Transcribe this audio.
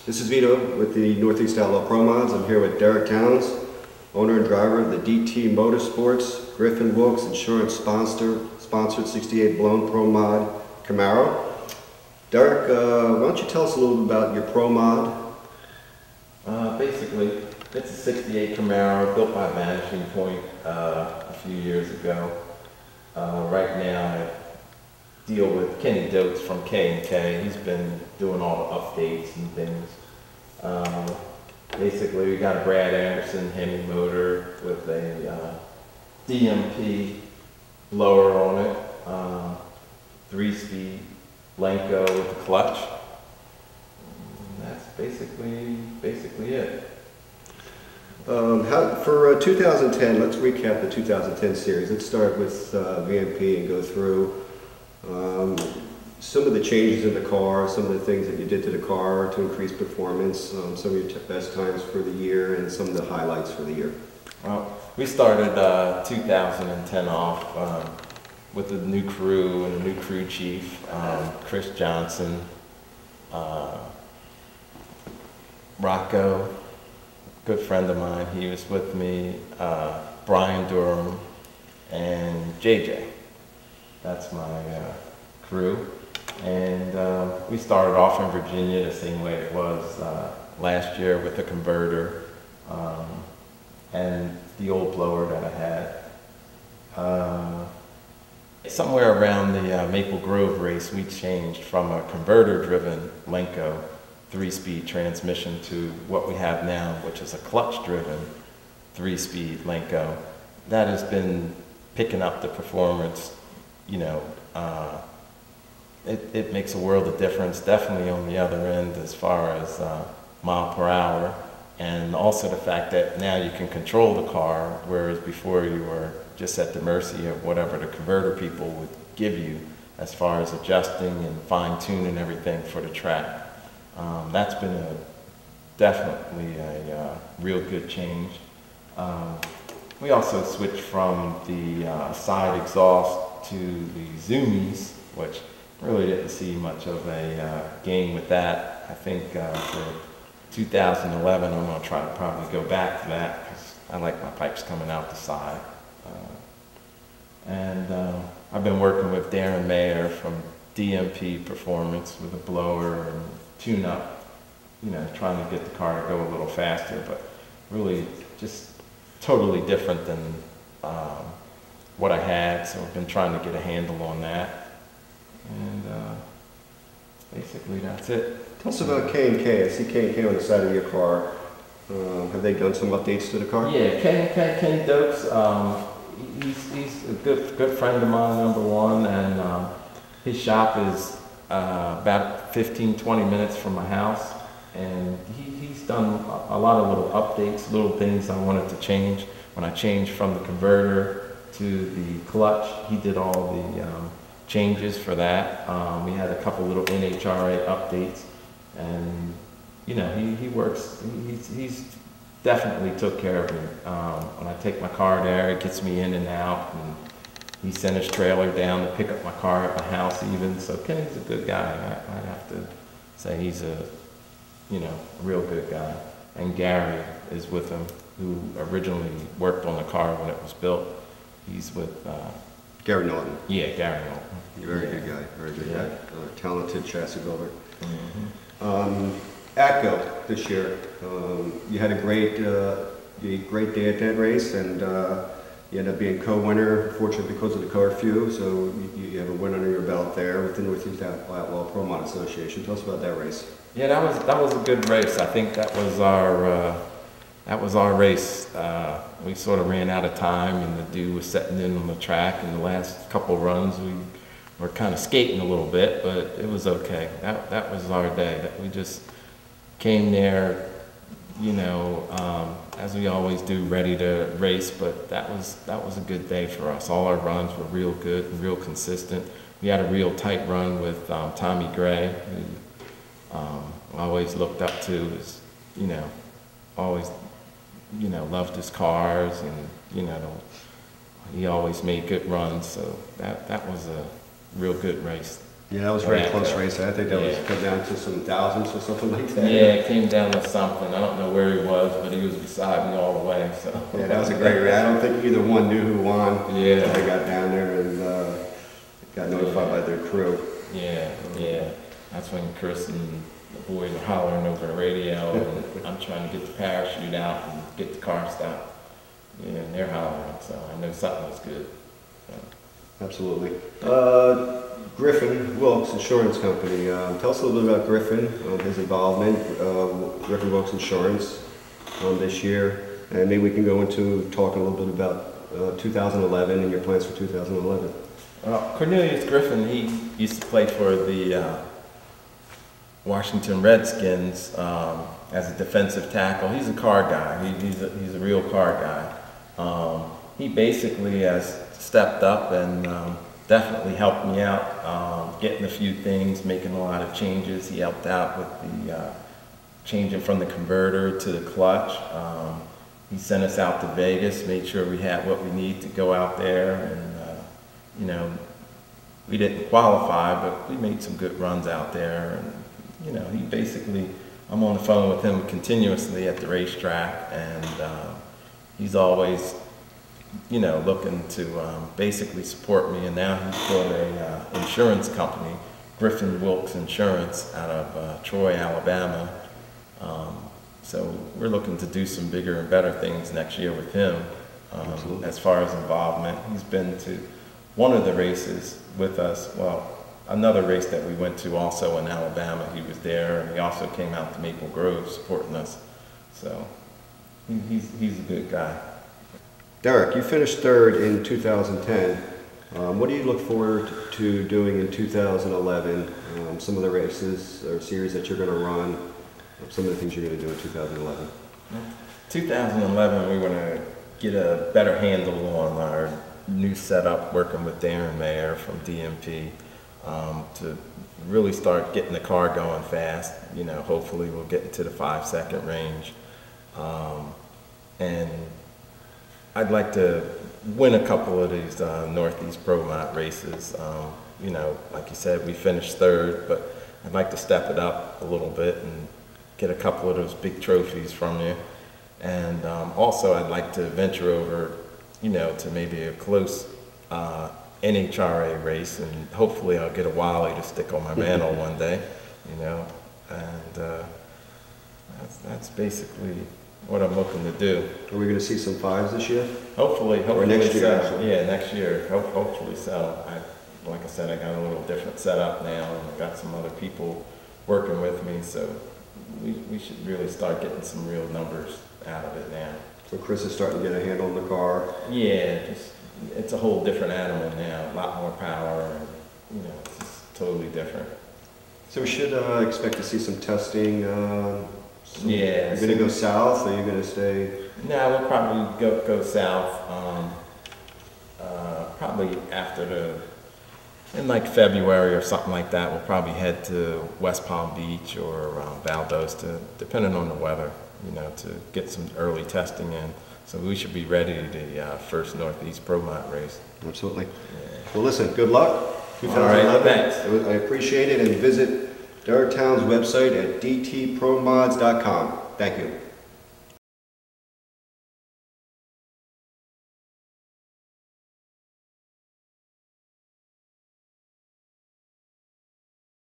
This is Vito with the Northeast Outlaw Pro Mods. I'm here with Derrick Townes, owner and driver of the DT Motorsports, Griffin Wilkes Insurance sponsored 68 Blown Pro Mod Camaro. Derrick, why don't you tell us a little bit about your Pro Mod? Basically, it's a 68 Camaro built by Vanishing Point a few years ago. Right now I deal with Kenny Dokes from K&K. He's been doing all the updates and things. Basically, we got a Brad Anderson Hemi motor with a DMP blower on it, 3-speed Lenko with the clutch. And that's basically it. For 2010, let's recap the 2010 series. Let's start with VMP and go through some of the changes in the car, some of the things that you did to the car to increase performance, some of your best times for the year, and some of the highlights for the year. Well, we started 2010 off with a new crew and a new crew chief, Chris Johnson, Rocco, good friend of mine, he was with me, Brian Durham, and JJ. That's my crew. And we started off in Virginia the same way it was last year with the converter and the old blower that I had. Somewhere around the Maple Grove race, we changed from a converter-driven Lenko 3-speed transmission to what we have now, which is a clutch-driven 3-speed Lenko. That has been picking up the performance, you know, it makes a world of difference, definitely on the other end as far as mile per hour, and also the fact that now you can control the car, whereas before you were just at the mercy of whatever the converter people would give you as far as adjusting and fine-tuning everything for the track. That's been definitely a real good change. We also switched from the side exhaust to the Zoomies, which really didn't see much of a gain with that. I think for 2011 I'm going to try to probably go back to that because I like my pipes coming out the side. I've been working with Darren Mayer from DMP Performance with a blower and tune-up, you know, trying to get the car to go a little faster, but really just totally different than what I had, so I've been trying to get a handle on that. And basically that's it. Tell us about K&K. I see K&K on the side of your car. Have they done some updates to the car? Yeah, Kenny Dokes, he's a good friend of mine, number one, and his shop is about 15-20 minutes from my house, and he's done a lot of little updates, little things I wanted to change. When I changed from the converter to the clutch, he did all the changes for that. We had a couple little NHRA updates, and you know, he works, he's definitely took care of me. When I take my car there, it gets me in and out, and he sent his trailer down to pick up my car at my house even. So Kenny's a good guy. I have to say he's a, you know, real good guy. And Gary is with him, who originally worked on the car when it was built. He's with Gary Norton. Yeah, Gary Norton. Very good guy. Very good guy. Talented chassis builder. Mm-hmm. ATCO this year, you had a great day at that race, and you ended up being co-winner, fortunately because of the curfew, so you have a win under your belt there with the Northeast Outlaw Pro Mod Association. Tell us about that race. Yeah, that was a good race. I think that was our race. We sort of ran out of time, and the dude was setting in on the track. In the last couple runs, we were kind of skating a little bit, but it was okay. That was our day. That we just came there, you know, as we always do, ready to race, but that was a good day for us. All our runs were real good and real consistent. We had a real tight run with Tommy Gray, who I always looked up to, as, you know, always, you know, loved his cars, and, you know, he always made good runs, so that was a real good race. Yeah, that was a very close Atlanta. race. I think that was come down to some thousands or something like that. Yeah, it came down to something. I don't know where he was, but he was beside me all the way. So Yeah, that was a great race. I don't think either one knew who won. Yeah. They got down there and got notified by their crew. Yeah. That's when Chris and the boys are hollering over the radio, and I'm trying to get the parachute out and get the car stopped. Yeah, and they're hollering, so I know something was good. So. Absolutely. Griffin Wilkes Insurance Company. Tell us a little bit about Griffin, his involvement, Griffin Wilkes Insurance this year, and maybe we can go into talking a little bit about 2011 and your plans for 2011. Cornelius Griffin, he used to play for the Washington Redskins as a defensive tackle. He's a car guy. He's a real car guy. He basically has stepped up and definitely helped me out, getting a few things, making a lot of changes. He helped out with the changing from the converter to the clutch. He sent us out to Vegas, made sure we had what we need to go out there, and you know, we didn't qualify, but we made some good runs out there. And you know, he basically, I'm on the phone with him continuously at the racetrack, and he's always, you know, looking to basically support me. And now he's got a insurance company, Griffin Wilkes Insurance, out of Troy, Alabama. So we're looking to do some bigger and better things next year with him. As far as involvement, he's been to one of the races with us. Well, another race that we went to also in Alabama, he was there, and he also came out to Maple Grove supporting us. So he's a good guy. Derrick, you finished third in 2010. What do you look forward to doing in 2011? Some of the races or series that you're going to run, some of the things you're going to do in 2011. 2011, we're going to get a better handle on our new setup, working with Darren Mayer from DMP, to really start getting the car going fast. You know, hopefully we'll get into the 5-second range. And I'd like to win a couple of these Northeast Pro Mod races. You know, like you said, we finished third, but I'd like to step it up a little bit and get a couple of those big trophies from you. And also I'd like to venture over, you know, to maybe a close NHRA race, and hopefully I'll get a Wally to stick on my mantle one day, you know. And that's basically what I'm looking to do. Are we going to see some fives this year? Hopefully next year, so. actually. Yeah, next year. Hopefully so. Like I said, I got a little different setup now, and I've got some other people working with me, so we should really start getting some real numbers out of it now. So Chris is starting to get a handle on the car. Yeah, it's a whole different animal now. A lot more power, and you know, it's just totally different. So we should expect to see some testing. Yeah. You're going to go south, or are you going to stay? No, we'll probably go south. Probably in like February or something like that. We'll probably head to West Palm Beach or Valdosta, depending on the weather, you know, to get some early testing in. So we should be ready to the first Northeast Pro Mod race. Absolutely. Yeah. Well, listen, good luck. All right, thanks. I appreciate it, and visit Derrick Townes' website at dtpromods.com. Thank you.